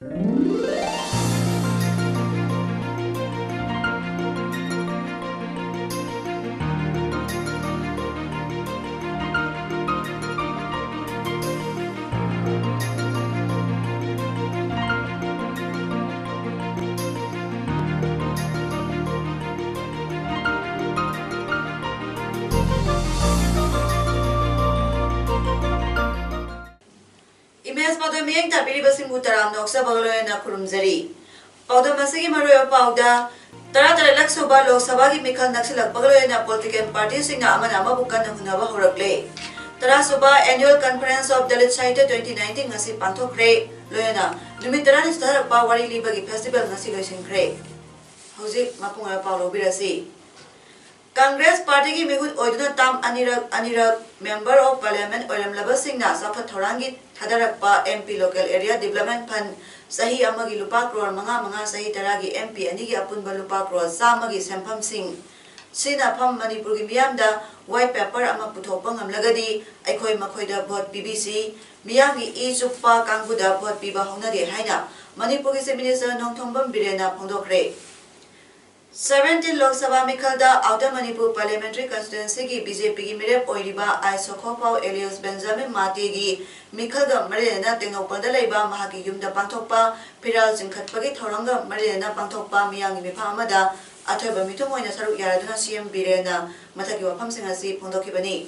Imes Padam Yang Tapiri Basim Butaram Noksa Bagaloyana Kurumzari. Padam Masigi Maroya Pauda, Tarata Laksoba Lok Sabagi Mikal Naxilak Bagaloyana Political Party Singna Amanama Bukan Hunava Horakle. Tarasuba Annual Conference of Dalit Saita 2019 Nasi Pantokre, Loyana, Lumitaran is the Bawari Libagi Festival Nasi Losin Cray. Hosi Mapunga Paulo Birasi. Congress Party ki mihut oiduna tam anirak Member of Parliament Oilam Labasingna Safa Thorangi Thadarakpa MP Local Area Development Fund Sahi Amagi Lupa Crore Manga Sahi Taragi MP Anigi Apunba Lupa Crore Samagi Sempam Singh Sina Pam Manipur ki miyamda White Paper Ama Puthopang Amlagadi Aikoi Makoida Vote BBC Miyami E Chuppa Kangbuda Vote Piba Honade Haina Manipur ki Minister Nongthombam Birena Phongdokre 17 Lok Sabha Mikhalda Outer Manipur Parliamentary Constituency ki BJP ki Mirep Oiriba Ai Sokhopau Elias Benjamin Mati ki Mikhalga Marina Tengopada Laiba Mahaki Yumda Pangthokpa Piral Jinkhatpagi Thoranga Marina Pangthokpa Miyangi Mipa Amada Athoiba Mitumoina Saruk Yaraduna CM Birena Mathaki Wafam Singasi Phongdokibani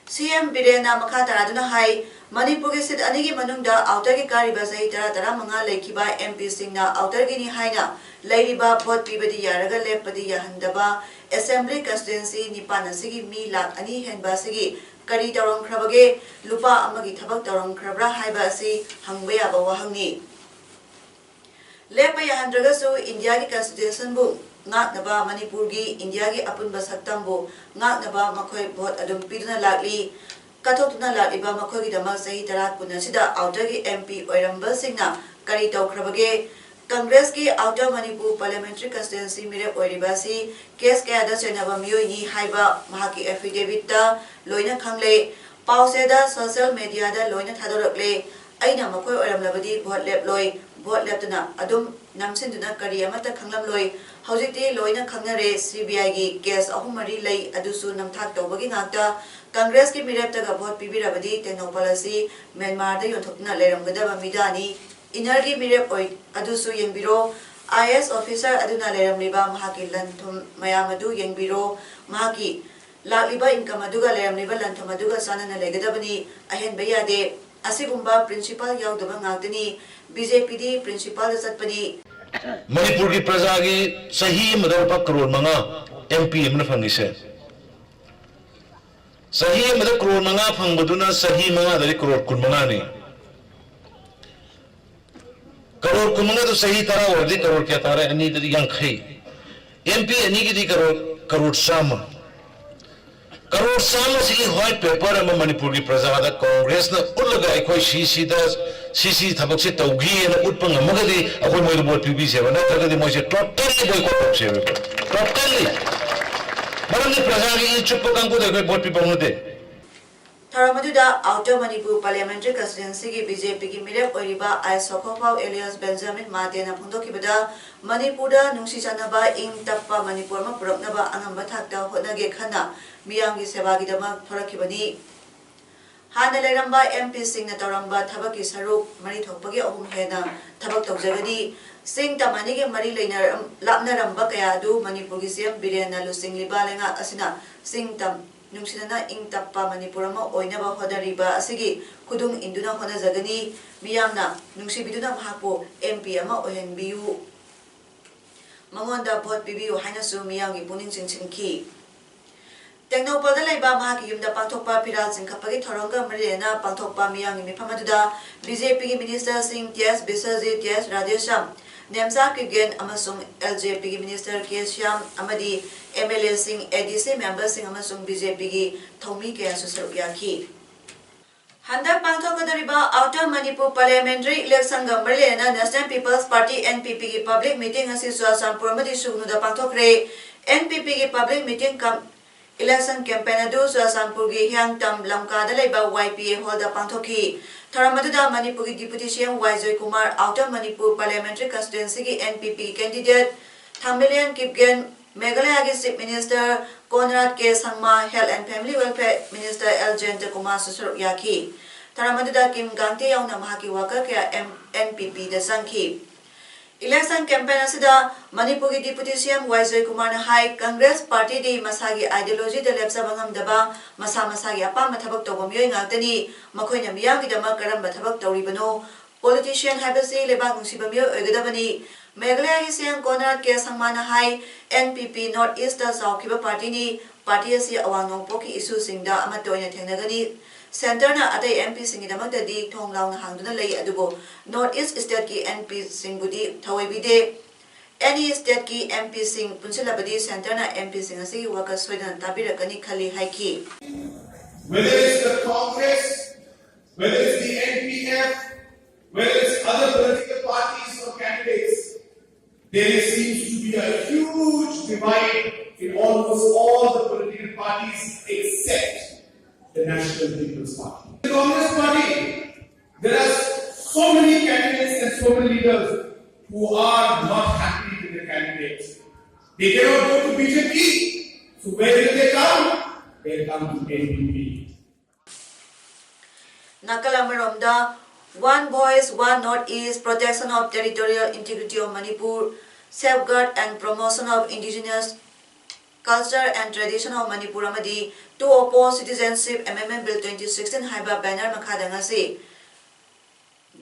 CM Birena Makha Taraduna Hai Manipur ki sit anigi manungda outer ki kariba sahi tara manga laikiba MP singna outer gi ni haina lairiba vote pibadi yaraga lepadi yahandaba assembly constituency nipana sigi mi lak ani henba sigi kari tarong khrabage lupa amagi thabak tarong khrabra haiba asi hangbe aba wahangi lepa yahandraga su India ki constitution bu ngak naba Manipur gi India gi apun basaktam bu ngak naba makhoi vote adum piduna lakli Katotuna Laliba Makogi Damak Sahi Tarat Punasida Outer MP Oiramba Singna Kari Taukrabage Congress ki Outer Manipur Parliamentary Constituency Mirep Oiribasi Case Kayada Chenaba Miyoi Haiba Mahaki Affidavit da Loina Khangle Pauseda Social Media da Loina Thadorakle Aina Makoi Oiramlabadi Vote Lep Loi Vote Leptuna Adum Namsinduna Kari Amata Khanglam Loi Haujikti Loina Khangnare CBI gi case ahumari lei adusu namthak tawbagi ngakta Congress ki mireptaga vote pibirabadi Tenopalasi Myanmar da yonthokna leramgadaba midani Inergi mirep oi adusu yengbiro IS officer aduna leramliba mahaki lanthum mayamadu yengbiro mahaki lakliba income aduga leramliba lanthum aduga sanana legadabani ahen bayade asigumba principal yaudaba ngaktani BJP di principal satpani Manipur की प्रजा की सही मदद करोड़ मंगा MP में fungi से सही मदद करोड़ मंगा फंग बदुना सही मंगा दरी करोड़ कुल मंगा नहीं करोड़ कुल मंगा तो सही तरह वर्दी करोड़ क्या तारे अन्य दरी यंखई MP अन्य की दी करोड़ साम से व्हाइट पेपर में मणिपुर की प्रजा का कांग्रेस ने उल्लगा कोई सीसी थबक से तौगी ने उत्पन्न मगदी अखोई मोय बोट पीबी से बना तगदी मोय से टोटली बॉयकॉट से टोटली मरने प्रजा की चुप कंकु दे बोट पीबा होते Tharamadida Outer Manipur Parliamentary Constituency ki BJP ki Mirep Oiriba Ai Sokhopau Elias Benjamin Madena Phongdokibada Manipurda Nungsi Chanaba Ing Tappa Manipur ma Puraknaba Angamba Thakta Hotnage Khana Miyangi Sebagidama Thorakibani Hana Leramba MP Singna Taramba Thabaki Saruk Mari Thokpagi Ahum Hena Thabak Tawjagadi Sing Tamani ki Mari Lainar Lapnaramba Kayadu Manipur ki CM Birena Lusing Libalenga Asina Sing Tam Nungsinana ing tappa Manipurama oinaba hodariba asigi kudung induna honajagani miyamna nungsibiduna mahakpo MP ama ohenbiu mangonda vote pibiu hainasu miyangi puning chinchinki Tengnopalda laiba mahaki yumda pangthokpa piral jingkhapagi thoronga marina pangthokpa miyangi mifamaduda BJP ki Minister Singh T.S. Biswajit T.S. Radhesham Nemsa Kigen amasung LJP ki Minister K. Shyam amadi MLA Singh ADC member Singh amasung BJP ki Thomi Kaya Susaruk Yaki Handak Pangthokadariba Outer Manipur Parliamentary Election Gambarlena National People's Party NPP ki public meeting asi Suasampur amadi Sugnuda Pangthokre NPP ki public meeting Election campaign adu Churachandpurgi Hiangtam Lamkada leiba YPA hall da pangthoki. Tharamadada Manipuri Deputy CM Y Joykumar Outer Manipur Parliamentary Constituency ki NPP candidate Thambelian Kipgen Meghalaya ki Chief Minister Conrad K. Sangma Health and Family Welfare Minister L. Jayanta Kumar Susaruk Yaki. Tharamadada Kim Gangte yauna mahaki waka kaya NPP da sangki. Election campaign asida Manipuri Deputy CM Y Joykumar na High Congress Party di masagi ideology da lepsabangam daba masagi apama thabak tawba miyoi ngakdani makhoina miyamgidama karamba thabak tawribano politician habasi lebak nungsiba miyoi oigadabani Meghalaya ki CM Conrad K. Sangma na High NPP North East da sawkiba party ni party asi awang nongpo ki issue singda amato oina thengnagani Center na atay MP singidamagda di thonglaw na hangduna lay adubo North East State ki MP singbudi thawebide any state ki MP sing punsilabadi center na MP sing asi waka soidan tabirakani khali haiki whether it's the Congress, whether it's the NPF, whether it's other political parties or candidates, there seems to be a huge divide in almost all the political parties except the National People's Party. The Congress Party, there are so many candidates and so many leaders who are not happy with the candidates. They cannot go to BJP, so where will they come? They come to NPP. Nakalamaromda One Voice, One Northeast, Protection of Territorial Integrity of Manipur, Safeguard and Promotion of Indigenous Culture and Tradition of Manipur amadi to oppose Citizenship Amendment Bill 2016 haiba banner makhada ngasi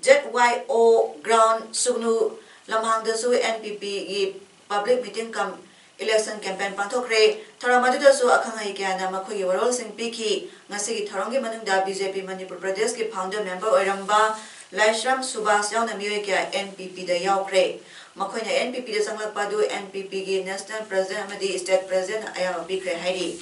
ZYO ground sugnu lamhangdasu NPP gi public meeting kam election campaign panthokre tharamadadasu akhangai kyana makhogi warol sing piki ngasi gi tharongi manungda BJP Manipur Pradesh ki founder member oiramba Laishram Subhas yauna miyoi kya NPP da yaukre Makoina NPP da sanglakpadu NPP gi National President amadi State President ayama bikre hairi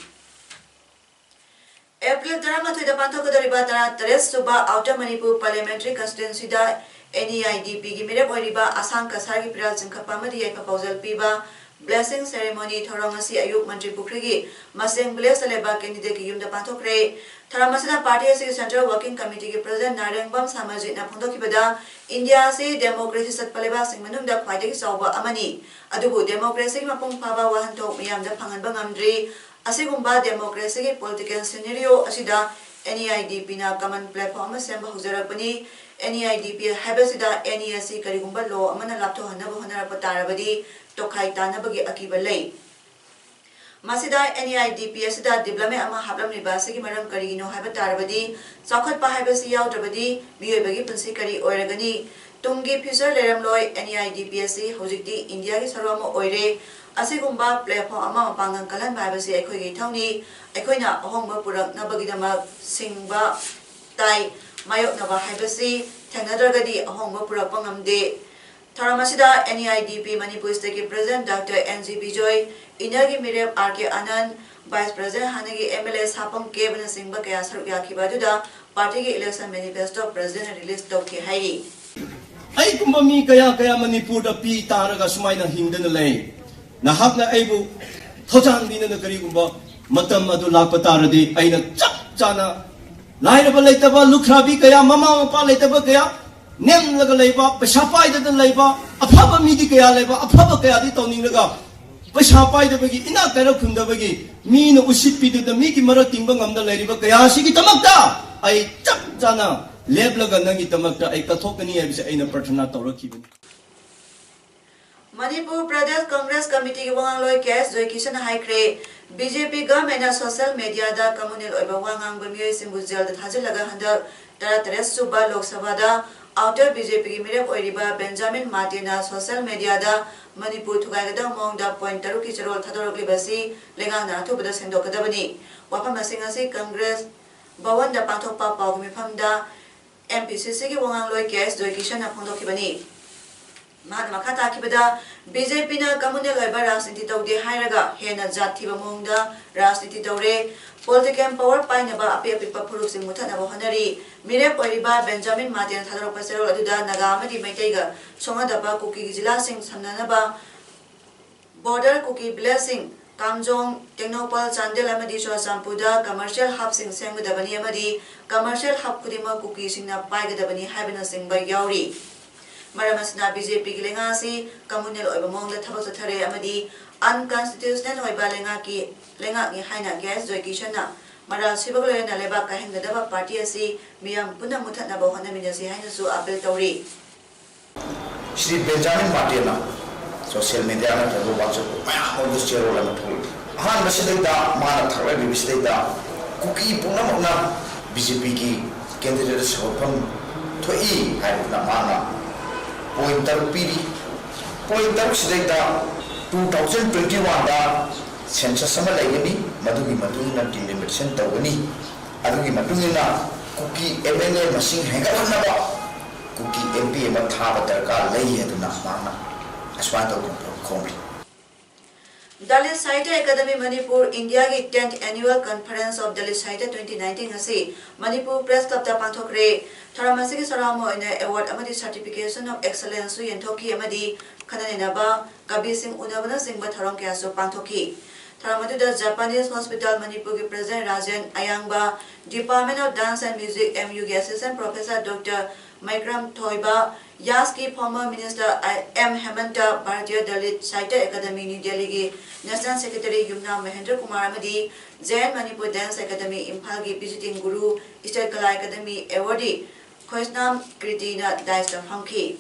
April 13 da panthokadoriba tara Teres Suba Outer Manipur Parliamentary Constituency da NEIDP gi mirep oiriba Asang Kasar gi Piral Chimkhapa amadi yaipa pausal piba Blessing ceremony thorongasi ayuk Mantri Pukhrigi Maseng Bless leba candidate ki yumda panthokre Tharamasina Party as Central Working Committee ki President Narengbam Samajit na phondokibada India se democracy satpaleba sing manungda khwaidagi chawba amani adubu democracy ki mapung phaba wahanthok miyamda phanganba ngamdri asigumba democracy ki political scenario asida NEIDP na common platform semba hujarakpani NEIDP habasida NESC karigumba law amana laptho hanaba honarapa tarabadi tokhai tanabagi akiba lei Masida NEIDP asida diploma ama haplamliba sigi maram karigino haiba tarabadi chakhatpa haibasi yaudrabadi miyoibagi punsi kari oiragani tungi future leramloi NEIDP asi hojikti India gi sarwama oire asigumba platform ama mapangang kalan haibasi aikhoigi thawni aikoina ahongba puraknabagidama singba tai mayoknaba haibasi thengnadragadi ahongba purakpa ngamde Tharamasida NEIDP Manipur State President Dr. NG Bijoy Inagi Mirep RK Anand Vice President Hanagi MLA Sapam Kevin Singba Kaya Saruk Yakibaduda Party ki Election Manifesto President release Toki Hairi Ay kumbami kaya Manipur da pi taraga sumay na hingdan lay nahap na aybu thojan din na kari kumba matam adu lakpataradi ay na chak chana lain ba laitaba lukhrabi kaya mama mapa laitaba kaya nem laga laiba pasapai da laiba afaba midi kaya laiba afaba kaya di tawning laga pasapai da bagi ina kara khunda bagi mi no usipi da mi ki mara tingba ngamda lairiba kaya sigi tamakta ay chak chana leb laga nangi tamakta ay kathokani ay bisa ay na prathana tawrakibani Manipur Pradesh Congress Committee ki wangangloi case Joy Kishan Haikre BJP government na social media da communal oiba wangang bamiyoi simbu jail da thajilaga handa tara Teres Suba Lok Sabha da outer BJP ki mirep oiriba Benjamin Martina social media da Manipur thugaigada mongda point taru ki charol thadorokli basi lengana thubada sendokadabani wapam asingasi Congress bawan da panthokpa pawmi phamda MPCC ki wangangloi case Joy Kishan na phondokibani Makata Kibada, BJP na Communal Oiba Rasniti Taude Hairaga, Hena Jati Bamunda, Rasniti Taure, Political Power Pinaba, Apia Pipa Purus in Mutana Honari, Mirep Oiba, Benjamin Martin, Tadro Pasero, Aduda, Nagama di Maitega, Somadaba, Cookie Zilasing, Sananaba, Border Cookie Blessing, Kamjong, Technopal, Chandel, Amadi, Churasampuda, commercial hub sing Sangudabani Amadi, commercial hub Kudima cookie sing na Paigadabani, Habina sing by Yauri. Maramasna BJP Lengasi, Communal Obamong, the Tabasatare Amadi, unconstitutional Oibalengaki, Lengaki Haina Gas, Zoikishana, Mara Sibaglo and Alebaka Hang the Dava Party asi, Miam Puna Mutanabo Hanaminasi Hanasu Abel Tori. Shri Benjamin Martina, social media na tayo watch ko. Maya mo gusto ro lang thul. Han basidayda mana thakla bibisidayda kuki puna mona BJP ki candidate sopam thoi hai na mana pointer piri pointer sidayda 2021 da census sama laigani madugi matungina delimitation tawani adugi matungina kuki MLA masing hengalanna ba kuki MP ma thaba darkar lai aduna mana aswata khomri Dalit Sahitya Academy Manipur India ki 10th Annual Conference of Dalit Sahitya 2019 asi Manipur Press Club ta pangthokre Tharamasi ki saramo ina award amadi certification of excellence yenthoki amadi khananena ba kabi sing unabana singba tharong kya so pangthoki Tharamadu da Japanese Hospital Manipur ki President Rajan Ayangba Department of Dance and Music MU ki Assistant Professor Dr. Maikram Thoiba Yaski former Minister M. Hemanta Bharatiya Dalit Sahitya Academy New Delhi ki National Secretary Yumna Mahendra Kumar Amadi Jain Manipur Dance Academy Imphal ki Visiting Guru State Kala Academy Awardee Khoisnam Kritina Daista Funky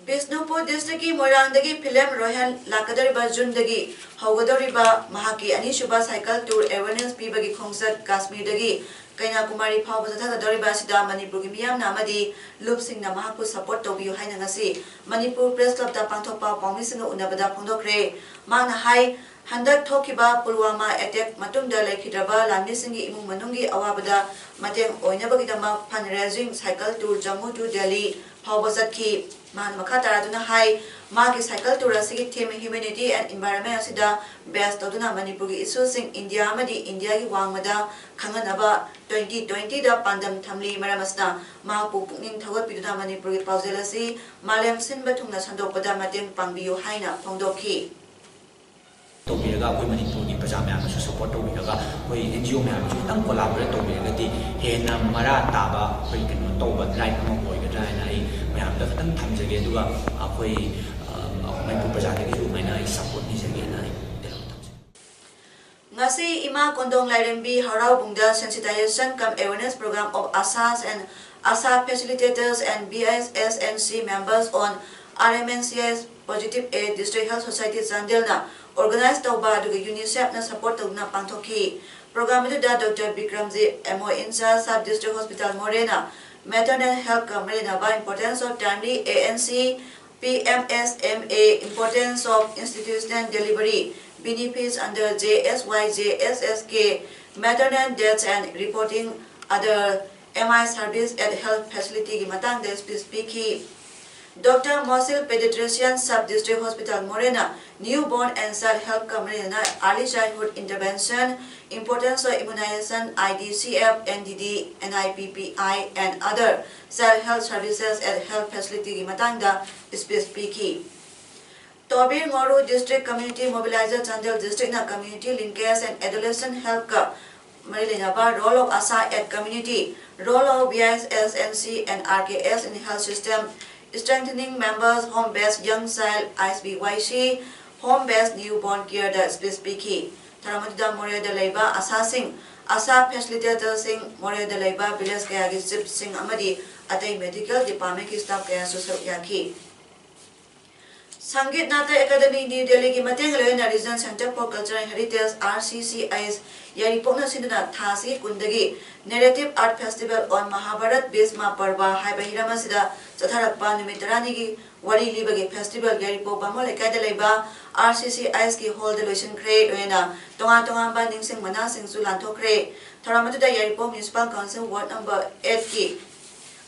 Bisnupur District ki Moirangdagi film Rohan Lakadariba Jundagi Haugadoriba Mahaki Anishuba Cycle Tour Awareness Pibagi Khonsat Kashmir Dagi Kaina Kumari Pau Basatha Doriba Sida Manipur ki Miyam Namadi Loop Singh na Mahaku support Tobiyu Haina ngasi Manipur Press Club ta Pangthokpa Pawmi Singh Unabada Phongdokre Mangna Hai Handak Thokiba Pulwama attack Matungda Laikhidraba Lami Singh ki Imung Manungi Awabada Mateng Oinabagidama fundraising cycle tour Jammu to Delhi Pau Basatki Man Makata Aduna Hai Magi cycle tour asigi theme humanity and environment asida best Aduna Manipur ki issue sing India amadi India ki wangmada khanganaba 2020 da pandam thamli maramasna mahapu pukning thawat piduna Manipur ki pauzelasi malem sinba thungna sandokpada mateng pangbiyu haina phongdokhi तोबीरगा कोई मणिपुर की प्रजा ma'am support तोबीरगा कोई NGO ma'am तंग collaborate तोबीरगदी हेना मरा ताबा कोई कनो तोबा right अमा होइगद्रा हैना आई मैम दा खतन थमजगे दुगा कोई मणिपुर प्रजा दगी मैना सपोर्ट निजगे ना ngasi ima kondong lairembi harau bungda sensitization cum awareness program of ASAs and ASA facilitators and BSSNC members on RMNCS Positive Aid District Health Society Zandelna organized tauba aduga UNICEF na support tawna pangthoki program da Dr. Bikramji MO Insa Sub District Hospital Morena maternal health Morena by importance of timely ANC PMSMA importance of institutional delivery benefits under JSYJSSK maternal deaths and reporting other MI service at health facility ki matang da speak Dr. Mosil Pediatrician Sub-District Hospital Morena, Newborn and Child Health Morena, Early Childhood Intervention, Importance of Immunization, IDCF, NDD, NIPPI, and other child health services at health facility Matangda, speaking. Tobir Ngoru District Community Mobilizer Chandel District na Community Linkage and Adolescent Health Marilinaba, role of ASA at community, role of BISSNC and RKS in health system, strengthening members home-based young child ISBYC, home-based newborn care da speaking. Taramadda Moria de Laiba assessing ASA facilitator sing Moria de Laiba village kaya gizip sing amadi atay medical department ki staff kaya susap yaki. Sangit Nata Academy New Delhi ki mateng na Regional Center for Culture and Heritage RCCIS yaripok na sinuna thasi kundagi Narrative Art Festival on Mahabharat Bhisma Parva Haibahirama sida Satharakpa Numitarani ki Wari Libagi Festival yaripok bamo lekay dalaiba RCCIS ki hold delusion create oena tonga ba ningsing manasing sulanto create Taramatu da yaripok Municipal Council Ward number 8 ki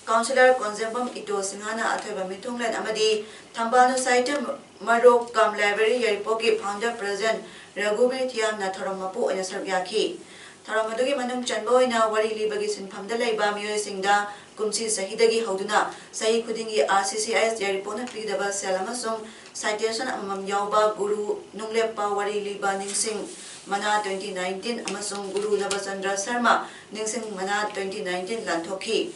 Councillor Konzembam Ito Singhana Athoiba Mitunglan Amadi Thambanu Saita Marok Kam Library Yaripoki Founder President Raghubir Thiam na Tharamapu and Sarvyaki. Tharamadugi Manung Chanboy na Wari Libagi Sinpamda Laiba Mio Singda kumsi sahidagi hauduna sahi khudingi RCCIS yaripona pidaba sel amasung citation amam yauba guru nunglepa wari liba ningsing mana 2019 amasung guru Nabachandra Sharma ningsing mana 2019 lanthoki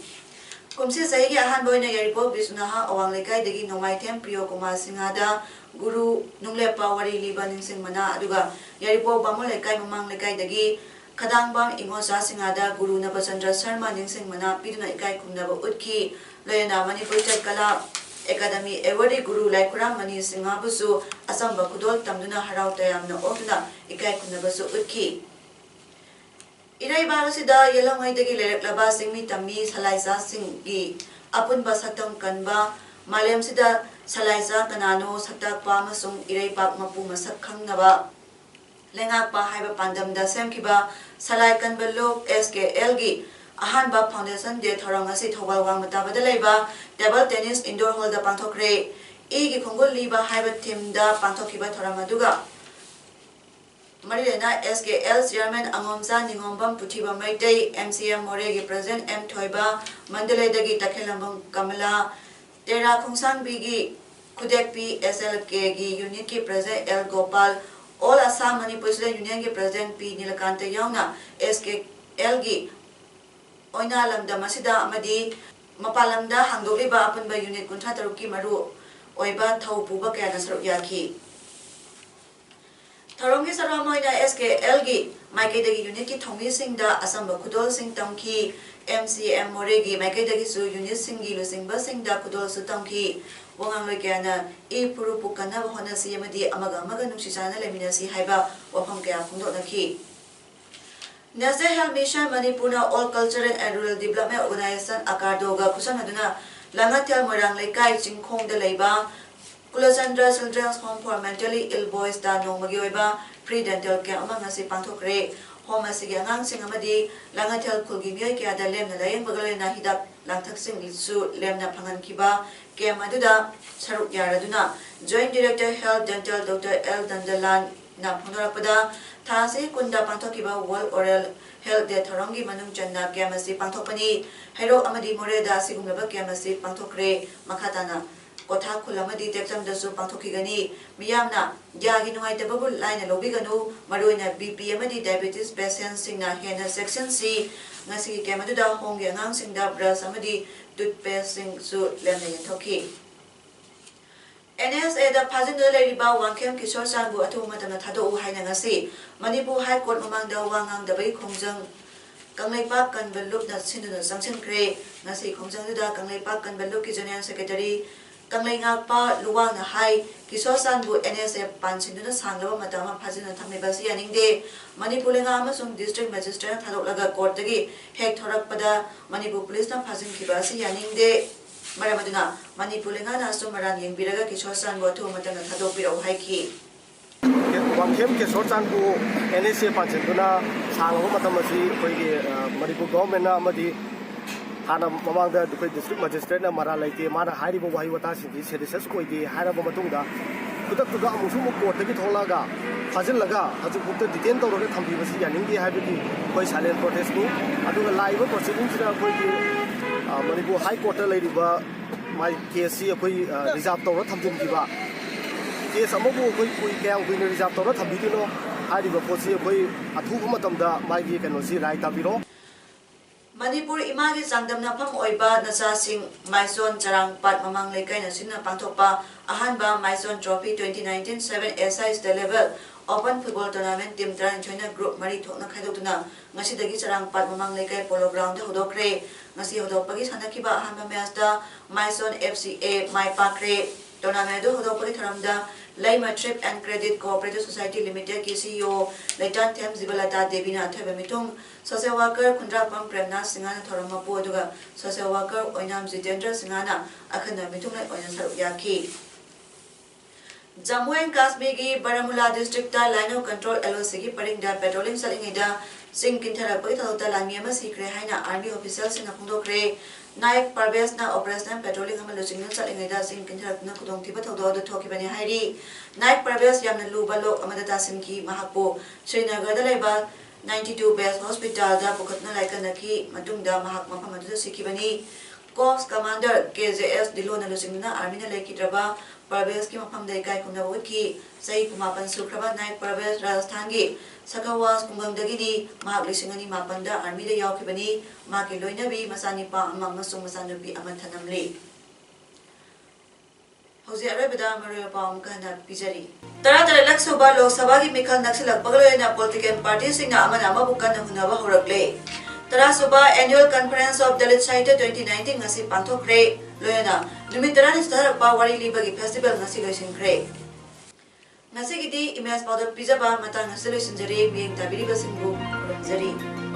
kumsi sahi ahan boina yaripo bisunaha awang lekai dagi Nomaithem Priyo Kumar Singhada guru nunglepa wari liba ningsing mana aduga yaripo bamol lekai mamang lekai dagi Kadangbang Ingosa Singhada Guru Nabachandra Sharma ningsing mana piduna ikai kumnaba utki loyana Manipur State Kala Academy Award Guru Laikurang Mani Singha busu asamba kudol tamduna harau tayamna otuna ikai kumnaba su utki Irai bagasida yelongai dagi lereklaba singmi tammi salaisa singi apun basatam kanba malem sida salaisa kanano saktakpa masung irai pak mapu masak khangnaba lengakpa haiba pandamda semkiba salai kanbalok SKL gi ahanba foundation de thorang asi thobal wang matabada leiba table tennis indoor hall da pangthokre gi khongol liba haiba team-da pangthokiba thorang aduga Marilena SKL Chairman Angomsa Ningombam Puthiba Maitai MCM More gi President M Thoiba Mandalay dagi Takhelambam Kamala Tera Khungsang Bigi Khudek P SLK gi unit ki President L Gopal All Assam Manipur Student Union ki President P Nilakanta yauna SKL gi oina lamda masida amadi mapalamda hangdoliba apunba unit kuntha taruki maru oiba thau puba kaya na saruk yaki Tharongi Saramoina SKL gi Maikaidagi unit ki thongmi singda asamba kudol sing tamki MCM Moregi Maikaidagi su unit singi lusingba singda kudol su tamki Wangang Loikana e Purupu Kana Honasi Yamadi Amaga Maga Nushisana Leminasi Haiba Wapam Kaya Fundonaki Naza Health Mission Manipuna All Cultural and Rural Development Organization Akardoga Kusanaduna Langatel Morang Lekai Chingkong de Leiba Kulachandra Children's Home for Mentally Ill Boys da Nongmagyoiba Free Dental Care among Nasi Pantokre Home Asigangang Singamadi Langatel Kulgimyo Kia da Lem Nalayang Bagalena Hidak Langtak Sing Su Lemna Pangan Kiba Kem Aduda Saruk Yaraduna Joint Director Health Dental Dr. L. Dandalan Na Punarapada Thasi Kunda Pantokiba World Oral Health De Tharongi Manung Channa Kemasi Pantopani Hero Amadi Moreda Sigumaba Kemasi Pantokre Makatana Kotha Kulamadi Tektam Dasu Pantokigani Miyamna Yagi Nuaitababu Line Lobiganu Maruina BP Amadi Diabetes Patients Singna Hena Section C Nasi Kemaduda Hong Yangang Singda Bras Amadi Toothpaste Sing Su Lemna Yantoki NSA da Pazindula Riba Wangkem Kishore Sanbu Atumatana Tado Haina Ngasi Manipur High Court Mamangda Wangang Dabai Kongjang Kanglaipak Kanbaluk na Sinduna Sangsin Kre Ngasi Kongjang Duda Kanglaipak Kanbaluk ki General Secretary Kanglai Ngakpa Luwang na Hai Kishore Sanbu NSA Pansinduna Sanglaba Matama Pazina Tamibasi Yaningde Manipur Lenga Amasung District Magistrate Thaloklaga Court dagi Hek Thorakpada Manipur Police na Pazin Kibasi Yaningde Maramaduna Manipur Lenga na Sumaran Yengbiraga Kishore Sanbu Atu Matana Thadopira Haiki Wangkem Kishore Sanbu NSA Pansinduna Sanglaba Matamasi Manipur Government na Amadi Hana Mamangda District Magistrate na Mara Laite Mana Haribo Wahiwata Sindi Sedisas Koidi Haraba Matunda Kudak Tuga Musumu Court Tagi Tolaga Fazilaga Hazukutta Detain Toroga Tambibasi Yaningi Habiti Koi Silent Protest Ku Aduga Live Proceedings Koi Manipur High Court Ladiba My KSC Koi Reserve Toro Tamjin Kiba Case Amobu Koi Kaya Win Reserve Toro Tambitino Hariba Posi Koi Atuhu Matamda Magi Kanosi Rai Tabiro Manipur Imagi Sangdamna Pam Oiba Nasasing Maison Charang Pat Mamang Lekai Nasina Pantokpa Ahanba Maison Trophy 2019 7 SI State Level Open Football Tournament Team Tran China Group Mari Thokna Khaidokuna Ngasi Dagi Charang Pat Mamang Lekai Polo Ground Hodokre Ngasi Hodopagi Sanakiba Ahanba Matchda Maison FCA Mai Pakre Tournament Hodopagi Tharamda Laima Trip and Credit Cooperative Society Limited ki CEO Laitan Them Zibalata Devina Thebamitung Social Worker Kundrapam Premna Singana Thoramapu aduga Social Worker Oinam Jitendra Singana Akhana Mitung Oina Saruyaki Jammu and Kashmir ki Baramulla District ta Line of Control LOC ki Paringda Patrolling Salingida Sing Kintara Pagitauta Lamiama Sikre Haina Army Officials in Apundokre Naik Parves na Operational Patrolling Amal Signal Salingida Sing Kintara na Kudong Tiba Todo the Toki Bani Hairi Naik Parves Yamna Lubalo Amadata Sinki Mahapo Srinagar Dalaiba 92 Best Hospital da Pukatna Laikanaki Madungda Mahak Mapamadu Sikibani Corps Commander KJS Dilona Lusingna Armina Lekitraba Parves ki mafam dai kai kumna wiki sai kumapan sukraba nai Parves Rajasthangi Sakawas kumgangdagi di mahak lisingani mapanda army da yaukibani maki loinabi masani pa amang masung masanabi amanthanamli Hausi Arabida Mario Palm Kana Pijari. Taratara Laksoba Lok Sabha ki Mikhal Naksilak Pagaloyana political parties sing na amana mabukan na hunawa horakle. Tarasuba Annual Conference of Dalit Sahitya 2019 ngasi panthokre loyana Dumitara ni starpa wari libagi festival ngasi loisingkre. Ngasi gidi image powder pizza ba mata ngasi loisinjari bieng tabiri basingbu jari.